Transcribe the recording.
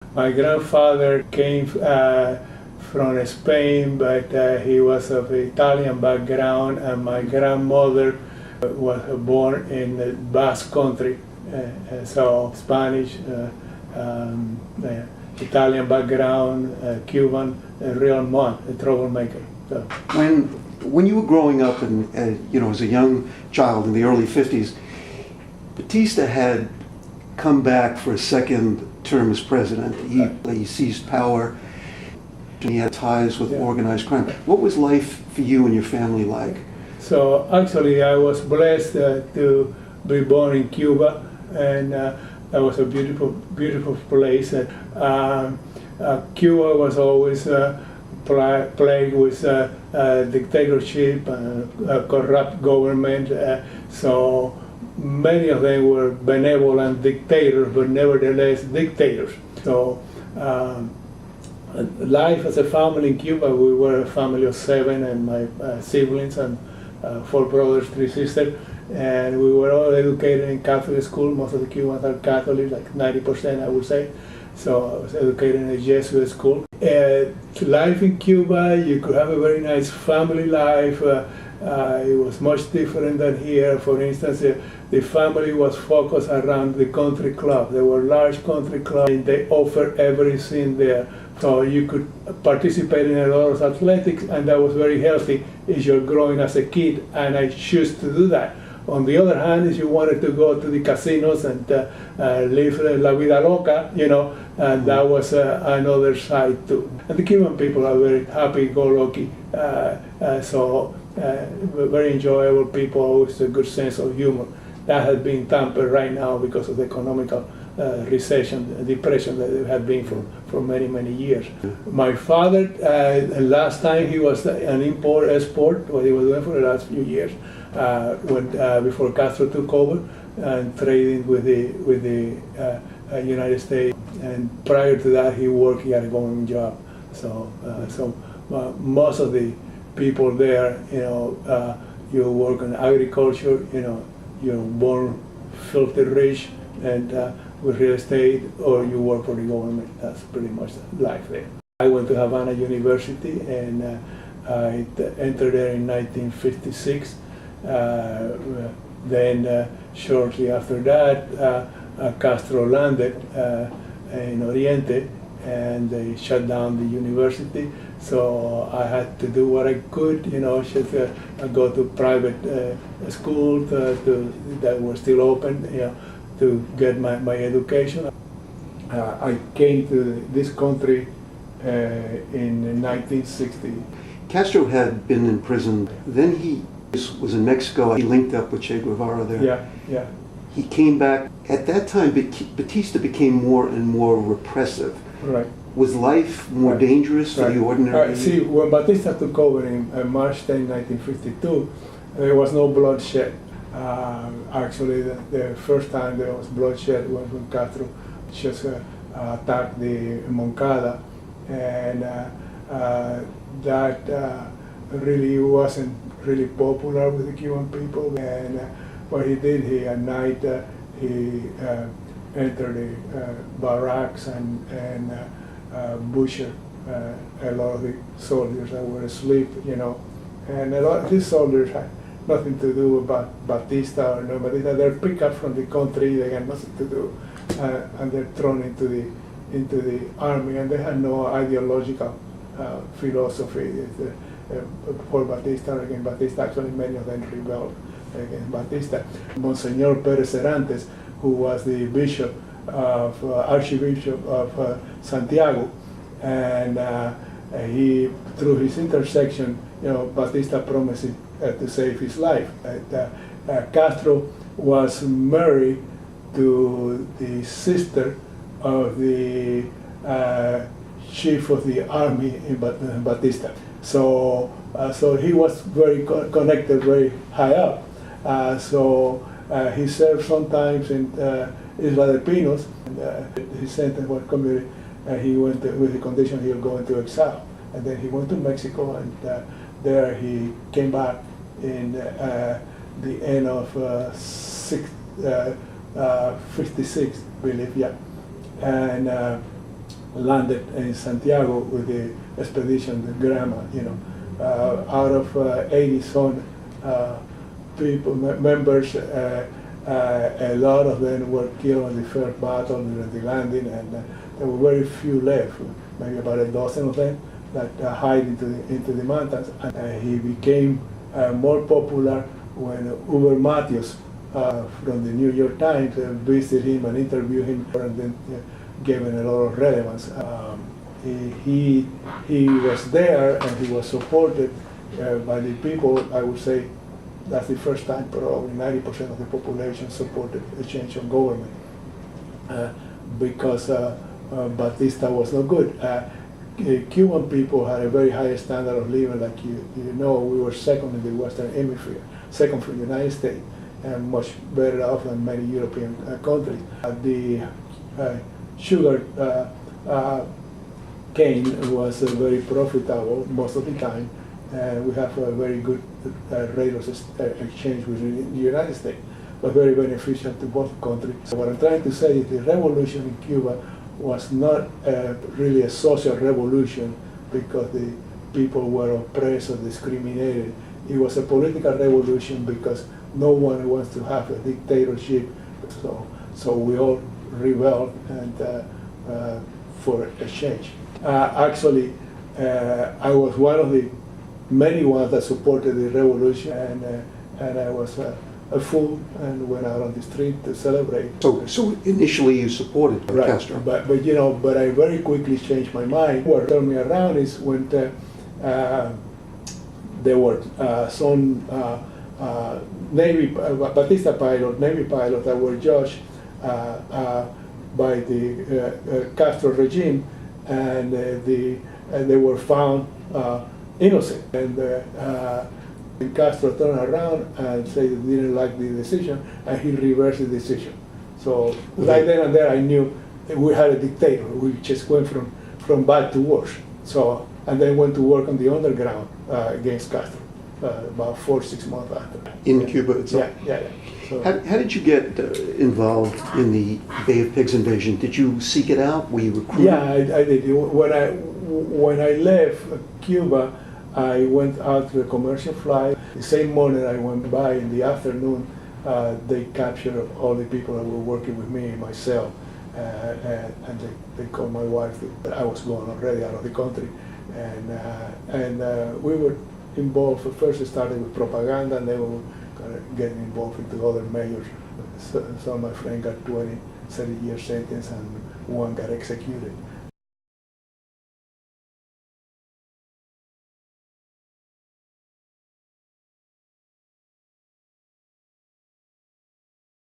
My grandfather came from Spain, but he was of Italian background, and my grandmother was born in the Basque country, so Spanish, Italian background, Cuban, a real mon, a troublemaker. So. When you were growing up and as a young child in the early 50s, Batista had come back for a second term as president. He seized power. He had ties with organized crime. What was life for you and your family like? So actually I was blessed to be born in Cuba, and that was a beautiful, beautiful place. Cuba was always plagued with dictatorship and corrupt government, so many of them were benevolent dictators, but nevertheless dictators. So life as a family in Cuba, we were a family of 7, and my siblings and 4 brothers, 3 sisters, and we were all educated in Catholic school. Most of the Cubans are Catholic, like 90% I would say. So I was educated in a Jesuit school. Life in Cuba, you could have a very nice family life. It was much different than here. For instance, the family was focused around the country club. There were large country clubs, and they offered everything there. So you could participate in a lot of athletics, and that was very healthy if you're growing as a kid, and I choose to do that. On the other hand, if you wanted to go to the casinos and live la vida loca, and that was another side too. And the Cuban people are very happy-go-lucky, so very enjoyable people with a good sense of humor. That has been tampered right now because of the economical recession, depression that it had been for many, many years. My father, last time he was an import-export, what he was doing for the last few years, before Castro took over, and trading with the United States. And prior to that, he had a government job. So, most of the people there, you work in agriculture, you're born filthy rich, and with real estate, or you work for the government. That's pretty much life there. I went to Havana University, and I entered there in 1956. Then shortly after that, Castro landed in Oriente, and they shut down the university. So I had to do what I could, just go to private schools that were still open, to get my education. I came to this country in 1960. Castro had been in prison. Then he was in Mexico. He linked up with Che Guevara there. Yeah. He came back. At that time, Batista became more and more repressive. Right. Was life more dangerous for the ordinary? See, when Batista took over in March 10, 1952, there was no bloodshed. Actually, the first time there was bloodshed was when Castro just attacked the Moncada, and that really wasn't really popular with the Cuban people. And what he did, at night he entered the barracks and butchered a lot of the soldiers that were asleep, and a lot of these soldiers had nothing to do about Batista or no Batista. They're picked up from the country, they had nothing to do, and they're thrown into the army, and they had no ideological philosophy for Batista. Against Batista, actually many of them rebelled against Batista. Monsignor Perez Cerantes, who was the bishop Archbishop of Santiago, and he, through his intercession, Batista promised to save his life. Castro was married to the sister of the chief of the army in Batista. So he was very connected, very high up. He served sometimes in Isla de Pinos. His sentence was commuted, and he went with the condition he'll go into exile. And then he went to Mexico, and there he came back in the end of 56, I believe, yeah. And landed in Santiago with the expedition, the Grama, you know. Out of 80 some people, members, a lot of them were killed in the first battle during the landing, and there were very few left, maybe about a dozen of them that hide into the mountains. And he became more popular when Uber Matthews from the New York Times visited him and interviewed him, and then gave him a lot of relevance. He was there and he was supported by the people. I would say that's the first time probably 90% of the population supported a change of government because Batista was not good. Cuban people had a very high standard of living, like you know, we were second in the Western Hemisphere, second from the United States, and much better off than many European countries. The sugar cane was very profitable most of the time, and we have a very good rate of exchange with the United States, but very beneficial to both countries. So what I'm trying to say is the revolution in Cuba was not really a social revolution because the people were oppressed or discriminated. It was a political revolution because no one wants to have a dictatorship. So we all rebelled and for a change. Actually, I was one of the many ones that supported the revolution, and I was a fool and went out on the street to celebrate. So initially you supported Castro. But you know, but I very quickly changed my mind. What turned me around is when there were some Batista Navy pilots that were judged by the Castro regime, and they were found innocent. And Castro turned around and said he didn't like the decision, and he reversed the decision. So right then and there, I knew we had a dictator. We just went from bad to worse. So, and then went to work on the underground against Castro about 4 or 6 months after. In Cuba itself? Yeah. So, How did you get involved in the Bay of Pigs invasion? Did you seek it out? Were you recruited? Yeah, I did. When I left Cuba, I went out to a commercial flight. The same morning I went by, in the afternoon, they captured all the people that were working with me, myself, and they called my wife. I was going already out of the country, and we were involved. First, it started with propaganda, and then we were kind of getting involved into other measures. Some of my friends got 20, 30-year sentence, and one got executed.